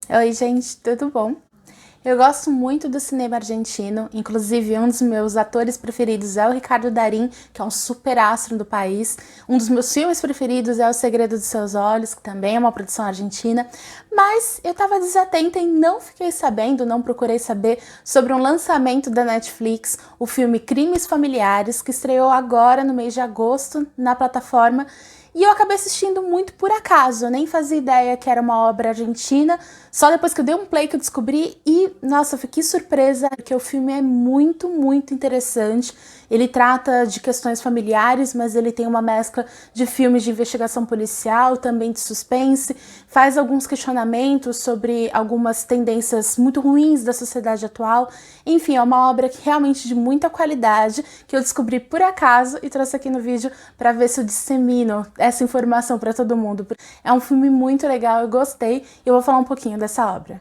Oi, gente, tudo bom? Eu gosto muito do cinema argentino, inclusive um dos meus atores preferidos é o Ricardo Darín, que é um super astro do país. Um dos meus filmes preferidos é O Segredo dos Seus Olhos, que também é uma produção argentina. Mas eu estava desatenta e não fiquei sabendo, não procurei saber sobre um lançamento da Netflix, o filme Crimes Familiares, que estreou agora no mês de agosto na plataforma. E eu acabei assistindo muito por acaso, eu nem fazia ideia que era uma obra argentina, só depois que eu dei um play que eu descobri e, nossa, eu fiquei surpresa, porque o filme é muito, muito interessante. Ele trata de questões familiares, mas ele tem uma mescla de filmes de investigação policial, também de suspense, faz alguns questionamentos sobre algumas tendências muito ruins da sociedade atual. Enfim, é uma obra que realmente de muita qualidade, que eu descobri por acaso e trouxe aqui no vídeo para ver se eu dissemino essa informação para todo mundo. É um filme muito legal, eu gostei e eu vou falar um pouquinho dessa obra.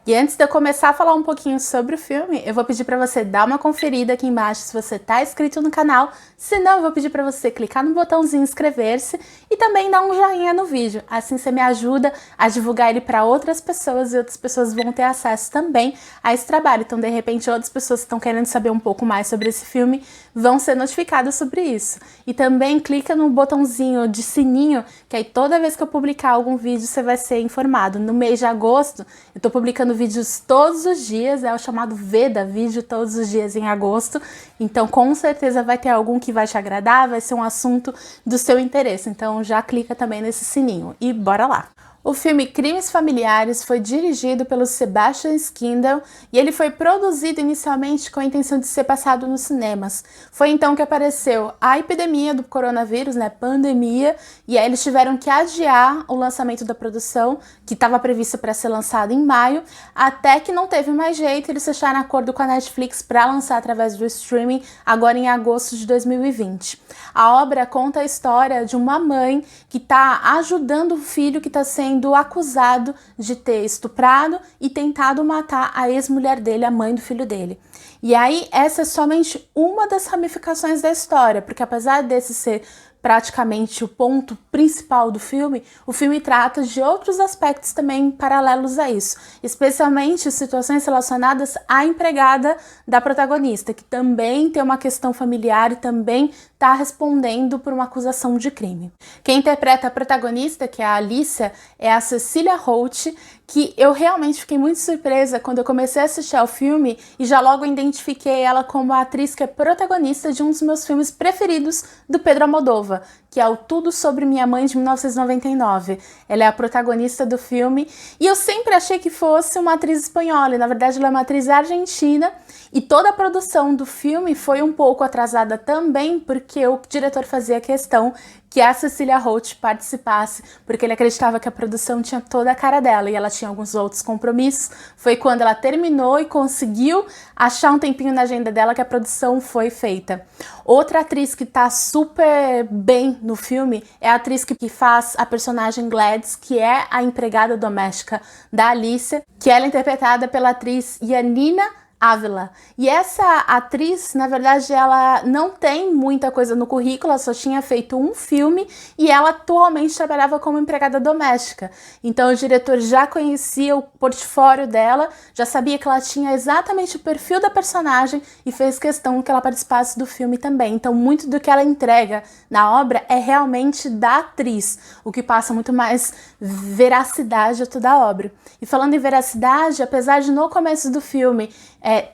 E antes de eu começar a falar um pouquinho sobre o filme, eu vou pedir para você dar uma conferida aqui embaixo se você está inscrito no canal. Se não, eu vou pedir para você clicar no botãozinho inscrever-se e também dar um joinha no vídeo. Assim você me ajuda a divulgar ele para outras pessoas e outras pessoas vão ter acesso também a esse trabalho. Então, de repente, outras pessoas que estão querendo saber um pouco mais sobre esse filme vão ser notificadas sobre isso. E também clica no botãozinho de sininho, que aí toda vez que eu publicar algum vídeo você vai ser informado. No mês de agosto, eu estou publicando vídeos todos os dias, é o chamado Veda, vídeo todos os dias em agosto, então com certeza vai ter algum que vai te agradar, vai ser um assunto do seu interesse, então já clica também nesse sininho e bora lá! O filme Crimes Familiares foi dirigido pelo Sebastian Schindel e ele foi produzido inicialmente com a intenção de ser passado nos cinemas. Foi então que apareceu a epidemia do coronavírus, pandemia, e aí eles tiveram que adiar o lançamento da produção, que estava prevista para ser lançada em maio, até que não teve mais jeito, eles fecharam acordo com a Netflix para lançar através do streaming, agora em agosto de 2020. A obra conta a história de uma mãe que está ajudando o filho que está sendo acusado de ter estuprado e tentado matar a ex-mulher dele, a mãe do filho dele. E aí, essa é somente uma das ramificações da história, porque apesar desse ser praticamente o ponto principal do filme, o filme trata de outros aspectos também paralelos a isso, especialmente situações relacionadas à empregada da protagonista, que também tem uma questão familiar e também está respondendo por uma acusação de crime. Quem interpreta a protagonista, que é a Alicia, é a Cecília Holt, que eu realmente fiquei muito surpresa quando eu comecei a assistir ao filme e já logo identifiquei ela como a atriz que é protagonista de um dos meus filmes preferidos do Pedro Almodóvar, que é o Tudo Sobre Minha Mãe, de 1999. Ela é a protagonista do filme e eu sempre achei que fosse uma atriz espanhola, e na verdade ela é uma atriz argentina, e toda a produção do filme foi um pouco atrasada também porque o diretor fazia questão que a Cecília Holt participasse, porque ele acreditava que a produção tinha toda a cara dela e ela tinha alguns outros compromissos. Foi quando ela terminou e conseguiu achar um tempinho na agenda dela que a produção foi feita. Outra atriz que tá super bem no filme é a atriz que faz a personagem Gladys, que é a empregada doméstica da Alicia, que ela é interpretada pela atriz Yanina Ávila. E essa atriz, na verdade, ela não tem muita coisa no currículo, ela só tinha feito um filme e ela atualmente trabalhava como empregada doméstica. Então o diretor já conhecia o portfólio dela, já sabia que ela tinha exatamente o perfil da personagem e fez questão que ela participasse do filme também. Então muito do que ela entrega na obra é realmente da atriz, o que passa muito mais veracidade a toda a obra. E falando em veracidade, apesar de no começo do filme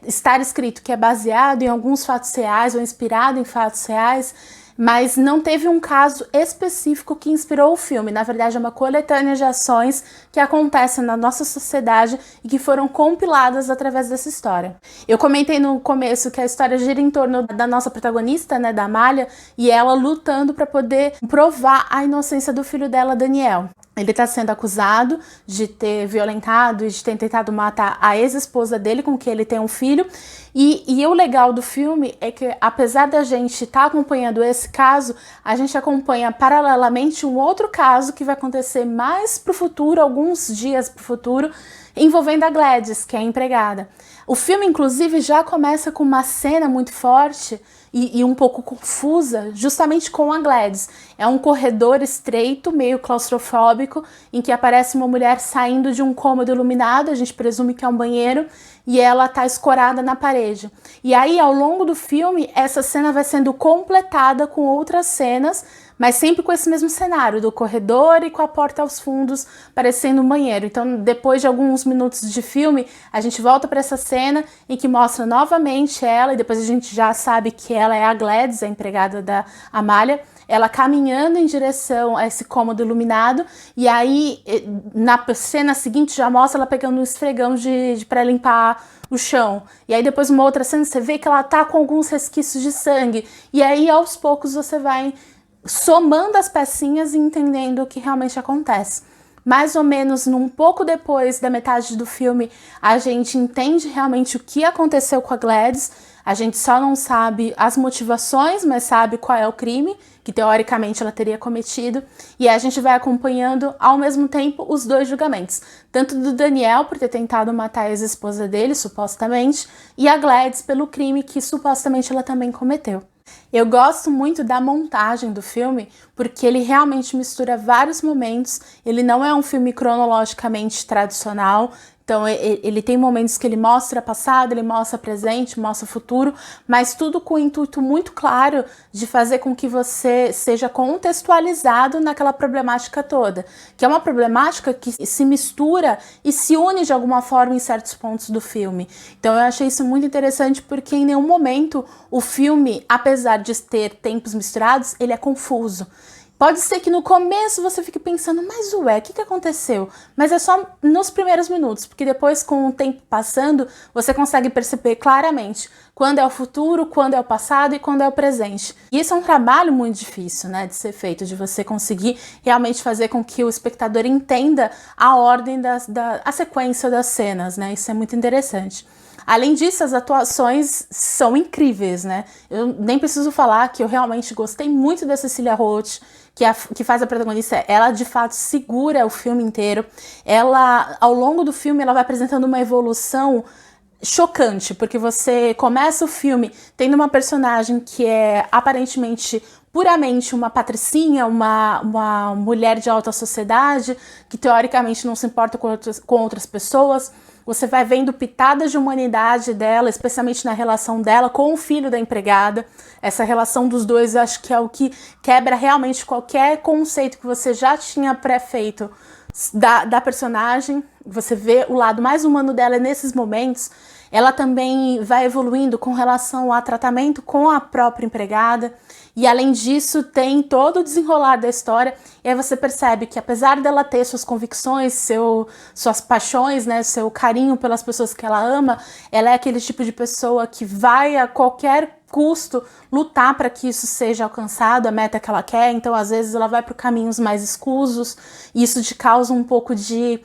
estar escrito que é baseado em alguns fatos reais ou inspirado em fatos reais, mas não teve um caso específico que inspirou o filme. Na verdade, é uma coletânea de ações que acontecem na nossa sociedade e que foram compiladas através dessa história. Eu comentei no começo que a história gira em torno da nossa protagonista, da Amália, e ela lutando para poder provar a inocência do filho dela, Daniel. Ele está sendo acusado de ter violentado e de ter tentado matar a ex-esposa dele, com quem ele tem um filho. E o legal do filme é que, apesar da gente estar acompanhando esse caso, a gente acompanha paralelamente um outro caso que vai acontecer mais pro futuro, alguns dias pro futuro, envolvendo a Gladys, que é a empregada. O filme, inclusive, já começa com uma cena muito forte e um pouco confusa justamente com a Gladys. É um corredor estreito, meio claustrofóbico, em que aparece uma mulher saindo de um cômodo iluminado, a gente presume que é um banheiro, e ela tá escorada na parede. E aí, ao longo do filme, essa cena vai sendo completada com outras cenas, mas sempre com esse mesmo cenário, do corredor e com a porta aos fundos, parecendo um banheiro. Então, depois de alguns minutos de filme, a gente volta para essa cena em que mostra novamente ela, e depois a gente já sabe que ela é a Gladys, a empregada da Amália, ela caminhando em direção a esse cômodo iluminado, e aí na cena seguinte já mostra ela pegando um esfregão para limpar o chão. E aí depois uma outra cena você vê que ela tá com alguns resquícios de sangue, e aí aos poucos você vai somando as pecinhas e entendendo o que realmente acontece. Mais ou menos um pouco depois da metade do filme, a gente entende realmente o que aconteceu com a Gladys. A gente só não sabe as motivações, mas sabe qual é o crime que teoricamente ela teria cometido. E a gente vai acompanhando ao mesmo tempo os dois julgamentos. Tanto do Daniel por ter tentado matar a ex-esposa dele, supostamente, e a Gladys pelo crime que supostamente ela também cometeu. Eu gosto muito da montagem do filme, porque ele realmente mistura vários momentos. Ele não é um filme cronologicamente tradicional, então ele tem momentos que ele mostra passado, ele mostra presente, mostra futuro, mas tudo com o intuito muito claro de fazer com que você seja contextualizado naquela problemática toda, que é uma problemática que se mistura e se une de alguma forma em certos pontos do filme. Então eu achei isso muito interessante, porque em nenhum momento o filme, apesar de ter tempos misturados, ele é confuso. Pode ser que no começo você fique pensando, mas ué, o que aconteceu? Mas é só nos primeiros minutos, porque depois, com o tempo passando, você consegue perceber claramente quando é o futuro, quando é o passado e quando é o presente. E isso é um trabalho muito difícil, né, de ser feito, de você conseguir realmente fazer com que o espectador entenda a ordem a sequência das cenas, né? Isso é muito interessante. Além disso, as atuações são incríveis, né? Eu nem preciso falar que eu realmente gostei muito da Cecília Roth, que faz a protagonista. Ela, de fato, segura o filme inteiro. Ela, ao longo do filme, ela vai apresentando uma evolução chocante, porque você começa o filme tendo uma personagem que é aparentemente puramente uma patricinha, uma mulher de alta sociedade, que teoricamente não se importa com outras pessoas. Você vai vendo pitadas de humanidade dela, especialmente na relação dela com o filho da empregada. Essa relação dos dois, eu acho que é o que quebra realmente qualquer conceito que você já tinha pré-feito da personagem. Você vê o lado mais humano dela nesses momentos. Ela também vai evoluindo com relação ao tratamento com a própria empregada. E além disso, tem todo o desenrolar da história. E aí você percebe que, apesar dela ter suas convicções, suas paixões, né, seu carinho pelas pessoas que ela ama, ela é aquele tipo de pessoa que vai a qualquer custo lutar para que isso seja alcançado, a meta que ela quer. Então, às vezes, ela vai por caminhos mais escusos. E isso te causa um pouco de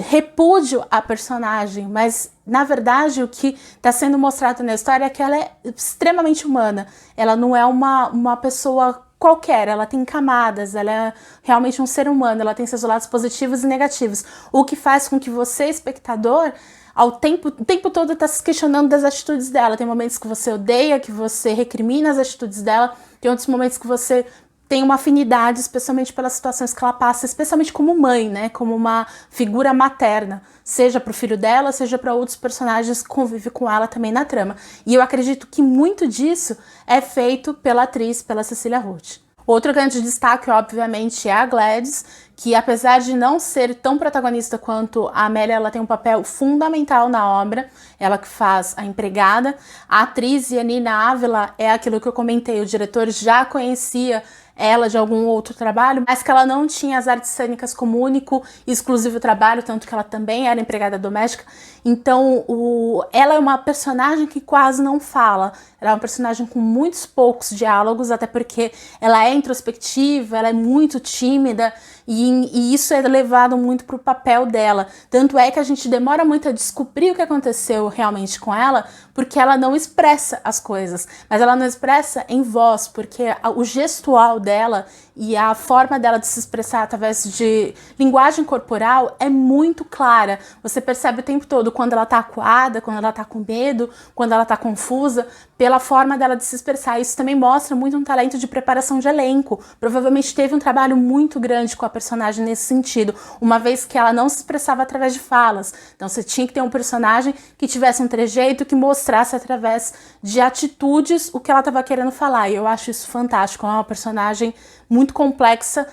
repúdio à personagem, mas na verdade o que está sendo mostrado na história é que ela é extremamente humana. Ela não é uma pessoa qualquer, ela tem camadas, ela é realmente um ser humano, ela tem seus lados positivos e negativos, o que faz com que você, espectador, o tempo todo está se questionando das atitudes dela. Tem momentos que você odeia, que você recrimina as atitudes dela, tem outros momentos que você tem uma afinidade, especialmente pelas situações que ela passa, especialmente como mãe, né? Como uma figura materna, seja para o filho dela, seja para outros personagens que convivem com ela também na trama. E eu acredito que muito disso é feito pela atriz, pela Cecília Roth. Outro grande destaque, obviamente, é a Gladys, que apesar de não ser tão protagonista quanto a Amélia, ela tem um papel fundamental na obra, ela que faz a empregada. A atriz Janina Ávila é aquilo que eu comentei, o diretor já conhecia ela de algum outro trabalho, mas que ela não tinha as artes cênicas como único e exclusivo trabalho, tanto que ela também era empregada doméstica. Então, ela é uma personagem que quase não fala, ela é uma personagem com muitos poucos diálogos, até porque ela é introspectiva, ela é muito tímida, e isso é levado muito pro papel dela. Tanto é que a gente demora muito a descobrir o que aconteceu realmente com ela, porque ela não expressa as coisas, mas ela não expressa em voz, porque o gestual dela e a forma dela de se expressar através de linguagem corporal é muito clara. Você percebe o tempo todo quando ela tá acuada, quando ela tá com medo, quando ela tá confusa, pela forma dela de se expressar. Isso também mostra muito um talento de preparação de elenco. Provavelmente teve um trabalho muito grande com a personagem nesse sentido, uma vez que ela não se expressava através de falas. Então você tinha que ter um personagem que tivesse um trejeito que mostrasse através de atitudes o que ela estava querendo falar. E eu acho isso fantástico. É uma personagem muito complexa,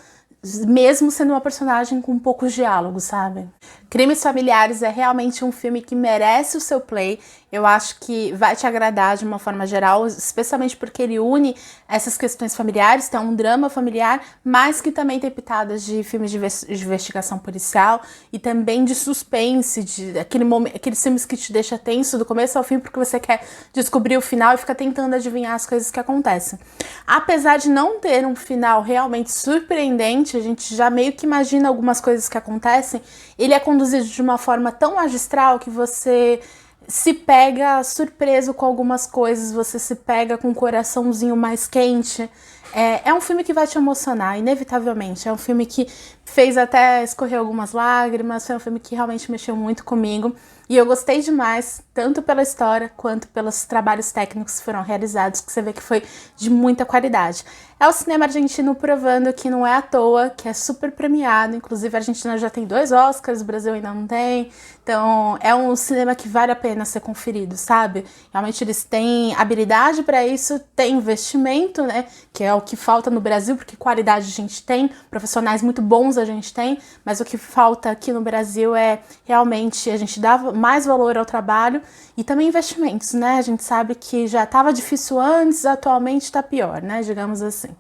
mesmo sendo uma personagem com poucos diálogos, sabe? Crimes Familiares é realmente um filme que merece o seu play. Eu acho que vai te agradar de uma forma geral, especialmente porque ele une essas questões familiares, então um drama familiar, mas que também tem pitadas de filmes de investigação policial e também de suspense, de aqueles filmes que te deixa tenso do começo ao fim porque você quer descobrir o final e fica tentando adivinhar as coisas que acontecem. Apesar de não ter um final realmente surpreendente, a gente já meio que imagina algumas coisas que acontecem, ele é conduzido de uma forma tão magistral que você se pega surpreso com algumas coisas, você se pega com um coraçãozinho mais quente. É um filme que vai te emocionar, inevitavelmente. É um filme que fez até escorrer algumas lágrimas, foi um filme que realmente mexeu muito comigo. E eu gostei demais, tanto pela história quanto pelos trabalhos técnicos que foram realizados, que você vê que foi de muita qualidade. É o cinema argentino provando que não é à toa, que é super premiado. Inclusive a Argentina já tem 2 Oscars, o Brasil ainda não tem. Então é um cinema que vale a pena ser conferido, sabe? Realmente eles têm habilidade para isso, tem investimento, né? Que é o que falta no Brasil, porque qualidade a gente tem, profissionais muito bons a gente tem, mas o que falta aqui no Brasil é realmente a gente dar mais valor ao trabalho e também investimentos, né? A gente sabe que já estava difícil antes, atualmente está pior, né? Digamos assim.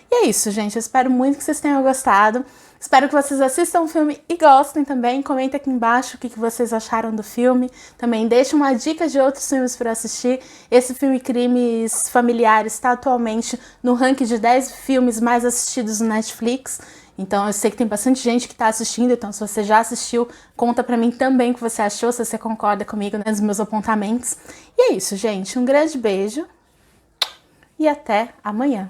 E é isso, gente. Eu espero muito que vocês tenham gostado. Espero que vocês assistam o filme e gostem também. Comentem aqui embaixo o que vocês acharam do filme. Também deixem uma dica de outros filmes para assistir. Esse filme Crimes Familiares está atualmente no ranking de 10 filmes mais assistidos no Netflix. Então eu sei que tem bastante gente que está assistindo, então se você já assistiu, conta pra mim também o que você achou, se você concorda comigo nos meus apontamentos. E é isso, gente. Um grande beijo e até amanhã.